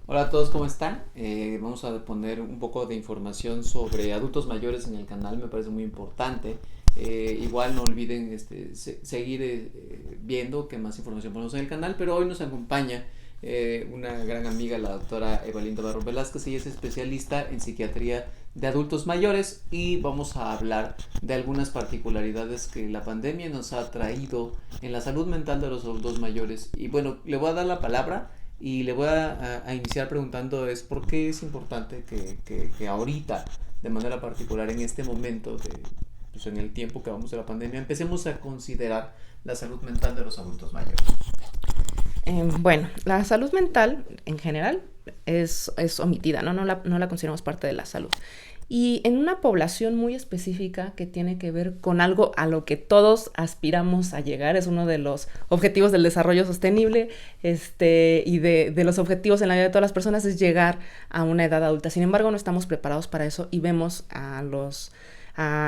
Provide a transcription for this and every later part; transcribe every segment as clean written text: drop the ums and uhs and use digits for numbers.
Hola a todos, ¿cómo están? Vamos a poner un poco de información sobre adultos mayores en el canal, me parece muy importante. Igual no olviden seguir viendo que más información ponemos en el canal, pero hoy nos acompaña una gran amiga, la doctora Evalinda Barro Velázquez. Ella es especialista en psiquiatría de adultos mayores y vamos a hablar de algunas particularidades que la pandemia nos ha traído en la salud mental de los adultos mayores. Y bueno, le voy a dar la palabra y le voy a iniciar preguntando es por qué es importante que ahorita, de manera particular en este momento, pues en el tiempo que vamos de la pandemia, empecemos a considerar la salud mental de los adultos mayores. Bueno, la salud mental en general es omitida, ¿no? No la consideramos parte de la salud. Y en una población muy específica que tiene que ver con algo a lo que todos aspiramos a llegar, es uno de los objetivos del desarrollo sostenible, y de los objetivos en la vida de todas las personas es llegar a una edad adulta. Sin embargo, no estamos preparados para eso y vemos a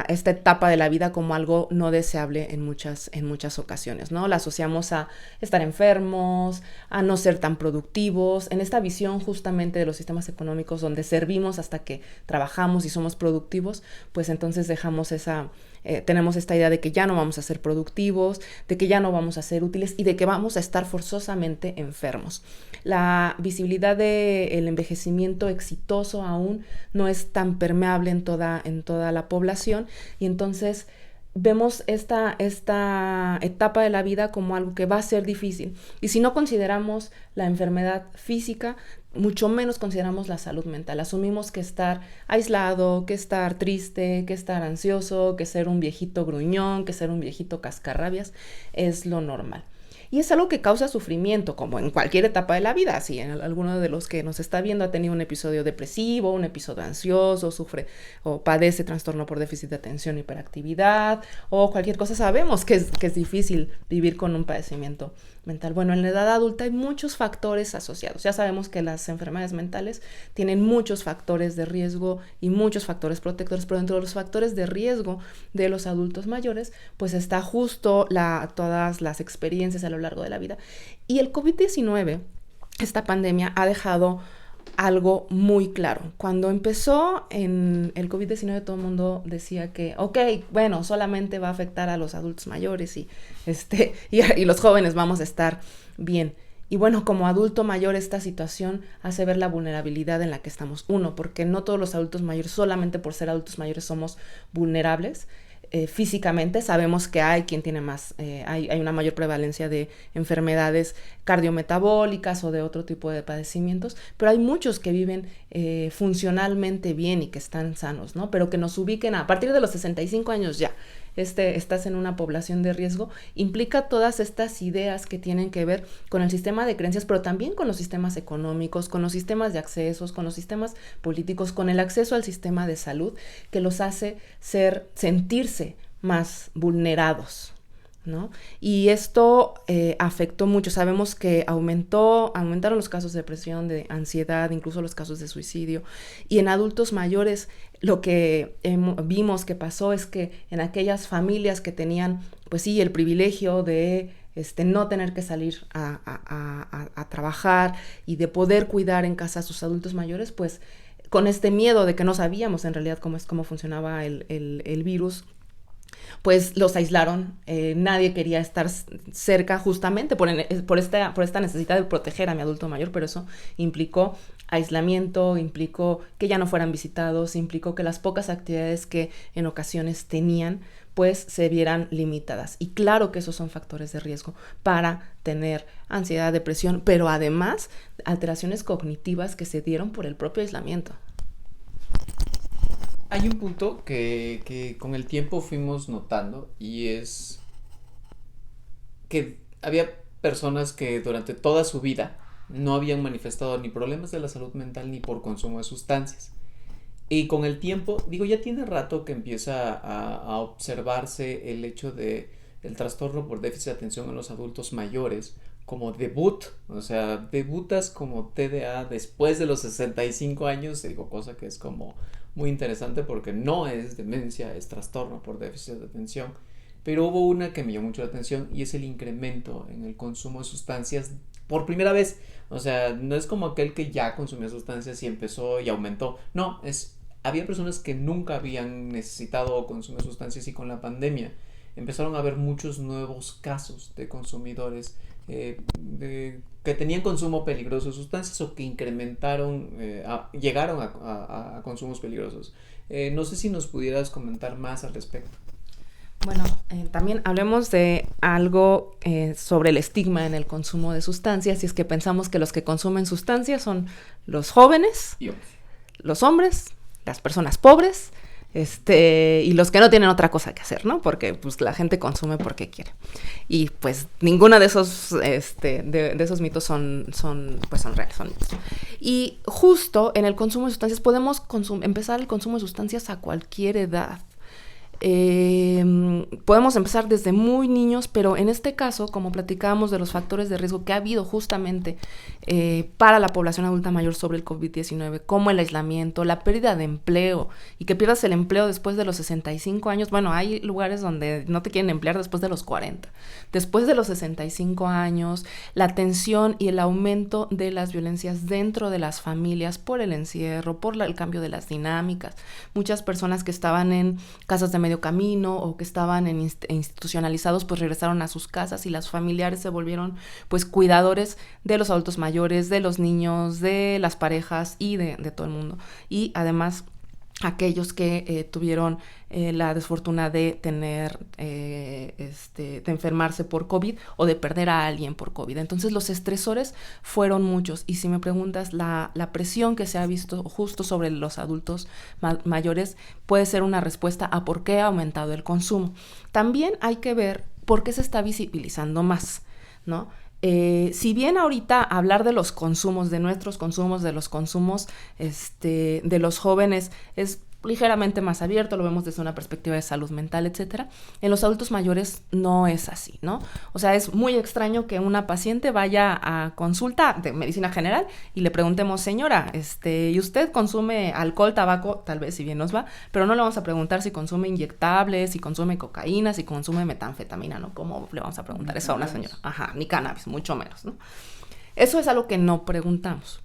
esta etapa de la vida como algo no deseable en muchas ocasiones, ¿no? La asociamos a estar enfermos, a no ser tan productivos, en esta visión justamente de los sistemas económicos donde servimos hasta que trabajamos y somos productivos, pues entonces tenemos esta idea de que ya no vamos a ser productivos, de que ya no vamos a ser útiles y de que vamos a estar forzosamente enfermos. La visibilidad del envejecimiento exitoso aún no es tan permeable en toda la población y entonces vemos esta etapa de la vida como algo que va a ser difícil. Y si no consideramos la enfermedad física, mucho menos consideramos la salud mental. Asumimos que estar aislado, que estar triste, que estar ansioso, que ser un viejito gruñón, que ser un viejito cascarrabias es lo normal. Y es algo que causa sufrimiento, como en cualquier etapa de la vida. Si en alguno de los que nos está viendo ha tenido un episodio depresivo, un episodio ansioso, sufre o padece trastorno por déficit de atención, hiperactividad o cualquier cosa, sabemos que es difícil vivir con un padecimiento mental. Bueno, en la edad adulta hay muchos factores asociados. Ya sabemos que las enfermedades mentales tienen muchos factores de riesgo y muchos factores protectores, pero dentro de los factores de riesgo de los adultos mayores, pues está justo todas las experiencias a lo largo de la vida. Y el COVID-19, esta pandemia, ha dejado algo muy claro. Cuando empezó en el COVID-19 todo el mundo decía que, ok, bueno, solamente va a afectar a los adultos mayores y los jóvenes vamos a estar bien. Y bueno, como adulto mayor esta situación hace ver la vulnerabilidad en la que estamos. Uno, porque no todos los adultos mayores, solamente por ser adultos mayores, somos vulnerables. Físicamente sabemos que hay quien tiene hay una mayor prevalencia de enfermedades cardiometabólicas o de otro tipo de padecimientos, pero hay muchos que viven funcionalmente bien y que están sanos, ¿no? Pero que nos ubiquen a partir de los 65 años ya. Estás en una población de riesgo, implica todas estas ideas que tienen que ver con el sistema de creencias, pero también con los sistemas económicos, con los sistemas de accesos, con los sistemas políticos, con el acceso al sistema de salud, que los hace sentirse más vulnerados, ¿no? Y esto afectó mucho. Sabemos que aumentaron los casos de depresión, de ansiedad, incluso los casos de suicidio. Y en adultos mayores lo que vimos que pasó es que en aquellas familias que tenían, pues sí, el privilegio de no tener que salir a trabajar y de poder cuidar en casa a sus adultos mayores, pues con este miedo de que no sabíamos en realidad cómo funcionaba el virus, pues los aislaron. Nadie quería estar cerca justamente por esta necesidad de proteger a mi adulto mayor, pero eso implicó aislamiento, implicó que ya no fueran visitados, implicó que las pocas actividades que en ocasiones tenían pues se vieran limitadas. Y claro que esos son factores de riesgo para tener ansiedad, depresión, pero además alteraciones cognitivas que se dieron por el propio aislamiento. Hay un punto que con el tiempo fuimos notando y es que había personas que durante toda su vida no habían manifestado ni problemas de la salud mental ni por consumo de sustancias. Y con el tiempo, digo, ya tiene rato que empieza a observarse el hecho de el trastorno por déficit de atención en los adultos mayores como debut, o sea, debutas como TDA después de los 65 años, digo, cosa que es como muy interesante porque no es demencia, es trastorno por déficit de atención. Pero hubo una que me llamó mucho la atención y es el incremento en el consumo de sustancias por primera vez. O sea, no es como aquel que ya consumía sustancias y empezó y aumentó. No, había personas que nunca habían necesitado consumir sustancias y con la pandemia empezaron a haber muchos nuevos casos de consumidores que tenían consumo peligroso de sustancias o que incrementaron, llegaron a consumos peligrosos. No sé si nos pudieras comentar más al respecto. Bueno, también hablemos de algo sobre el estigma en el consumo de sustancias, y es que pensamos que los que consumen sustancias son los jóvenes, los hombres, las personas pobres, y los que no tienen otra cosa que hacer, ¿no? Porque pues la gente consume porque quiere. Y pues ninguno de esos, de esos mitos son reales, son mitos. Y justo en el consumo de sustancias podemos empezar el consumo de sustancias a cualquier edad. Podemos empezar desde muy niños, pero en este caso, como platicábamos de los factores de riesgo que ha habido justamente para la población adulta mayor sobre el COVID-19, como el aislamiento, la pérdida de empleo, y que pierdas el empleo después de los 65 años. Bueno, hay lugares donde no te quieren emplear después de los 40. Después de los 65 años, la tensión y el aumento de las violencias dentro de las familias por el encierro, por el cambio de las dinámicas. Muchas personas que estaban en casas de medio camino o que estaban institucionalizados, pues regresaron a sus casas, y las familiares se volvieron pues cuidadores de los adultos mayores, de los niños, de las parejas y de todo el mundo. Y además aquellos que tuvieron la desfortuna de tener, de enfermarse por COVID o de perder a alguien por COVID. Entonces los estresores fueron muchos, y si me preguntas, la presión que se ha visto justo sobre los adultos mayores puede ser una respuesta a por qué ha aumentado el consumo. También hay que ver por qué se está visibilizando más, ¿no? Si bien ahorita hablar de los consumos, de nuestros consumos, de los consumos de los jóvenes es ligeramente más abierto, lo vemos desde una perspectiva de salud mental, etcétera. En los adultos mayores no es así, ¿no? O sea, es muy extraño que una paciente vaya a consulta de medicina general y le preguntemos, señora, ¿y usted consume alcohol, tabaco? Tal vez, si bien nos va, pero no le vamos a preguntar si consume inyectables, si consume cocaína, si consume metanfetamina, ¿no? ¿Cómo le vamos a preguntar eso a una señora? Ajá, ni cannabis, mucho menos, ¿no? Eso es algo que no preguntamos.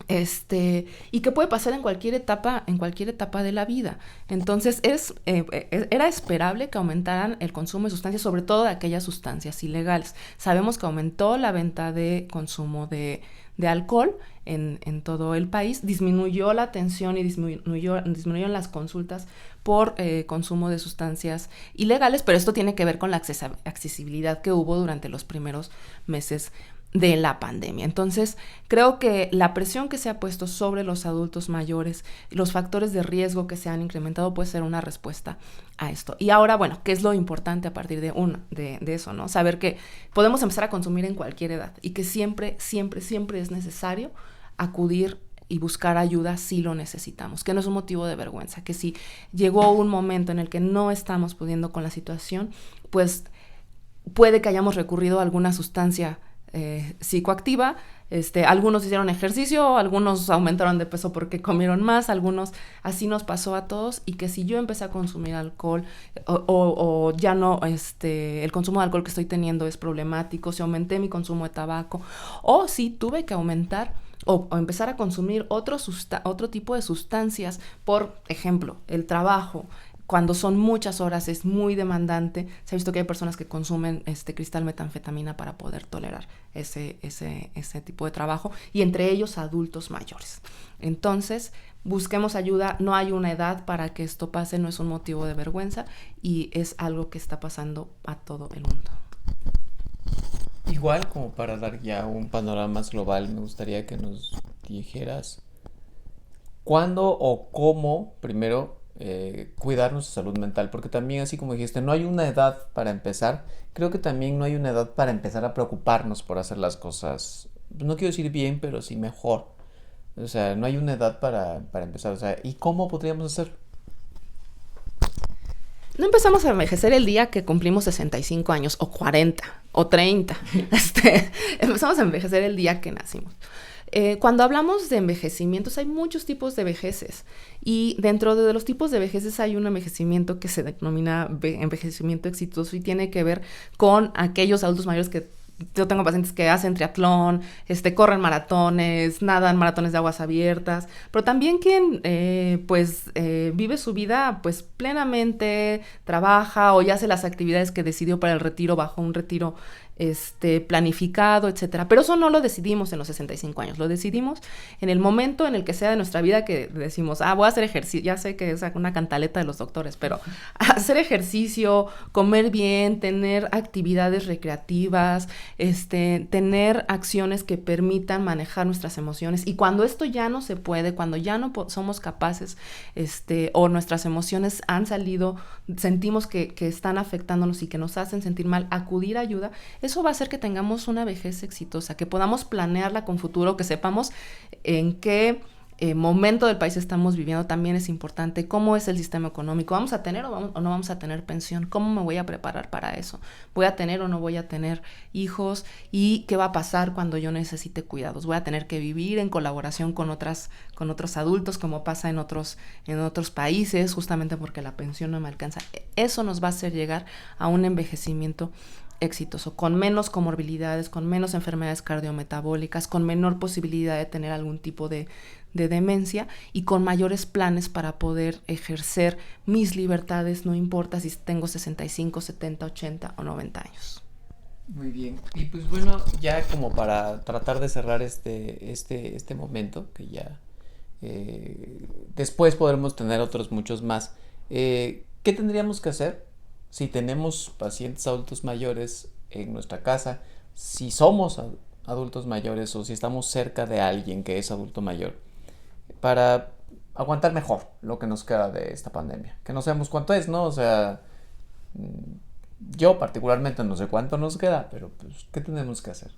Y que puede pasar en cualquier etapa de la vida. Entonces era esperable que aumentaran el consumo de sustancias, sobre todo de aquellas sustancias ilegales. Sabemos que aumentó la venta de consumo de alcohol en todo el país, disminuyó la atención y disminuyeron las consultas por consumo de sustancias ilegales, pero esto tiene que ver con la accesibilidad que hubo durante los primeros meses de la pandemia. Entonces, creo que la presión que se ha puesto sobre los adultos mayores, los factores de riesgo que se han incrementado, puede ser una respuesta a esto. Y ahora, bueno, ¿qué es lo importante a partir de eso, ¿no? Saber que podemos empezar a consumir en cualquier edad y que siempre, siempre, siempre es necesario acudir y buscar ayuda si lo necesitamos, que no es un motivo de vergüenza, que si llegó un momento en el que no estamos pudiendo con la situación, pues puede que hayamos recurrido a alguna sustancia psicoactiva. Algunos hicieron ejercicio, algunos aumentaron de peso porque comieron más, algunos, así nos pasó a todos, y que si yo empecé a consumir alcohol o ya no, el consumo de alcohol que estoy teniendo es problemático, si aumenté mi consumo de tabaco, o si tuve que aumentar o empezar a consumir otro tipo de sustancias, por ejemplo, el trabajo. Cuando son muchas horas es muy demandante. Se ha visto que hay personas que consumen cristal metanfetamina para poder tolerar ese tipo de trabajo, y entre ellos adultos mayores. Entonces, busquemos ayuda. No hay una edad para que esto pase, no es un motivo de vergüenza, y es algo que está pasando a todo el mundo. Igual, como para dar ya un panorama más global, me gustaría que nos dijeras cuándo o cómo, primero, cuidar nuestra salud mental, porque también, así como dijiste, no hay una edad para empezar. Creo que también no hay una edad para empezar a preocuparnos por hacer las cosas, no quiero decir bien, pero sí mejor. O sea, no hay una edad para empezar. O sea, ¿y cómo podríamos hacerlo? No empezamos a envejecer el día que cumplimos 65 años, o 40, o 30. Empezamos a envejecer el día que nacimos. Cuando hablamos de envejecimientos, hay muchos tipos de vejeces, y dentro de los tipos de vejeces hay un envejecimiento que se denomina envejecimiento exitoso, y tiene que ver con aquellos adultos mayores que yo tengo pacientes que hacen triatlón, corren maratones, nadan maratones de aguas abiertas, pero también quien vive su vida pues plenamente, trabaja o ya hace las actividades que decidió para el retiro bajo un retiro planificado, etcétera. Pero eso no lo decidimos en los 65 años, lo decidimos en el momento en el que sea de nuestra vida que decimos, voy a hacer ejercicio, ya sé que es una cantaleta de los doctores, pero hacer ejercicio, comer bien, tener actividades recreativas, tener acciones que permitan manejar nuestras emociones, y cuando esto ya no se puede, cuando ya no somos capaces, o nuestras emociones han salido, sentimos que están afectándonos y que nos hacen sentir mal, acudir a ayuda. Eso va a hacer que tengamos una vejez exitosa, que podamos planearla con futuro, que sepamos en qué momento del país estamos viviendo. También es importante cómo es el sistema económico. ¿Vamos a tener o no vamos a tener pensión? ¿Cómo me voy a preparar para eso? ¿Voy a tener o no voy a tener hijos? ¿Y qué va a pasar cuando yo necesite cuidados? ¿Voy a tener que vivir en colaboración con otros adultos, como pasa en otros países, justamente porque la pensión no me alcanza? Eso nos va a hacer llegar a un envejecimiento exitoso, con menos comorbilidades, con menos enfermedades cardiometabólicas, con menor posibilidad de tener algún tipo de demencia, y con mayores planes para poder ejercer mis libertades, no importa si tengo 65, 70, 80 o 90 años. Muy bien, y pues bueno, ya como para tratar de cerrar este momento, que ya después podremos tener otros muchos más, ¿qué tendríamos que hacer si tenemos pacientes adultos mayores en nuestra casa, si somos adultos mayores o si estamos cerca de alguien que es adulto mayor, para aguantar mejor lo que nos queda de esta pandemia? Que no sabemos cuánto es, ¿no? O sea, yo particularmente no sé cuánto nos queda, pero pues, ¿qué tenemos que hacer?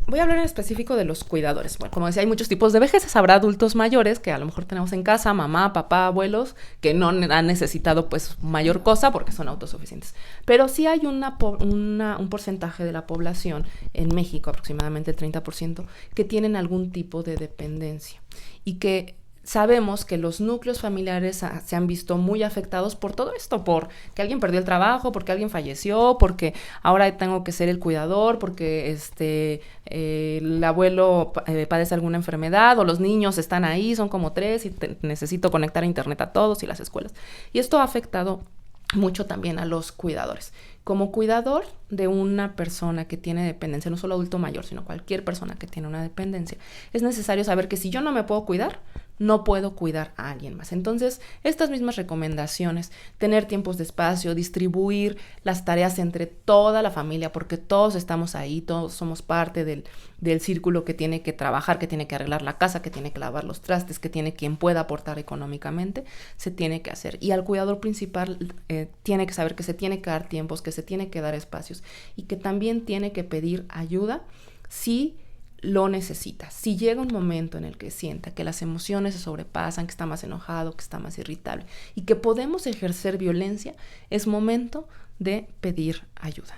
Voy a hablar en específico de los cuidadores. Bueno, como decía, hay muchos tipos de vejeces. Habrá adultos mayores que a lo mejor tenemos en casa, mamá, papá, abuelos, que no han necesitado pues mayor cosa porque son autosuficientes. Pero sí hay un porcentaje de la población en México, aproximadamente el 30%, que tienen algún tipo de dependencia, y que sabemos que los núcleos familiares se han visto muy afectados por todo esto, por que alguien perdió el trabajo, porque alguien falleció, porque ahora tengo que ser el cuidador, porque el abuelo padece alguna enfermedad, o los niños están ahí, son como 3 y necesito conectar a internet a todos, y las escuelas. Y esto ha afectado mucho también a los cuidadores. Como cuidador de una persona que tiene dependencia, no solo adulto mayor, sino cualquier persona que tiene una dependencia, es necesario saber que si yo no me puedo cuidar, no puedo cuidar a alguien más. Entonces, estas mismas recomendaciones, tener tiempos de espacio, distribuir las tareas entre toda la familia, porque todos estamos ahí, todos somos parte del círculo que tiene que trabajar, que tiene que arreglar la casa, que tiene que lavar los trastes, que tiene quien pueda aportar económicamente, se tiene que hacer. Y al cuidador principal tiene que saber que se tiene que dar tiempos, que se tiene que dar espacios, y que también tiene que pedir ayuda si lo necesita. Si llega un momento en el que sienta que las emociones se sobrepasan, que está más enojado, que está más irritable y que podemos ejercer violencia, es momento de pedir ayuda.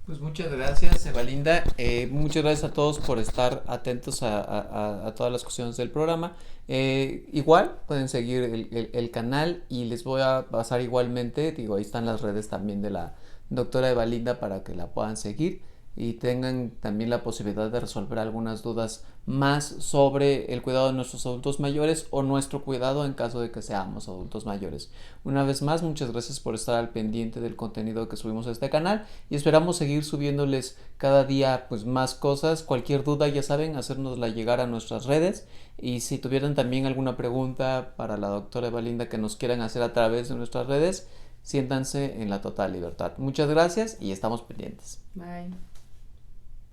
Pues muchas gracias, Evalinda. Muchas gracias a todos por estar atentos a todas las cuestiones del programa. Igual pueden seguir el canal, y les voy a pasar igualmente, digo, ahí están las redes también de la doctora Evalinda para que la puedan seguir y tengan también la posibilidad de resolver algunas dudas más sobre el cuidado de nuestros adultos mayores o nuestro cuidado en caso de que seamos adultos mayores. Una vez más, muchas gracias por estar al pendiente del contenido que subimos a este canal, y esperamos seguir subiéndoles cada día pues más cosas. Cualquier duda, ya saben, hacérnosla llegar a nuestras redes, y si tuvieran también alguna pregunta para la doctora Evalinda que nos quieran hacer a través de nuestras redes, siéntanse en la total libertad. Muchas gracias y estamos pendientes. Bye.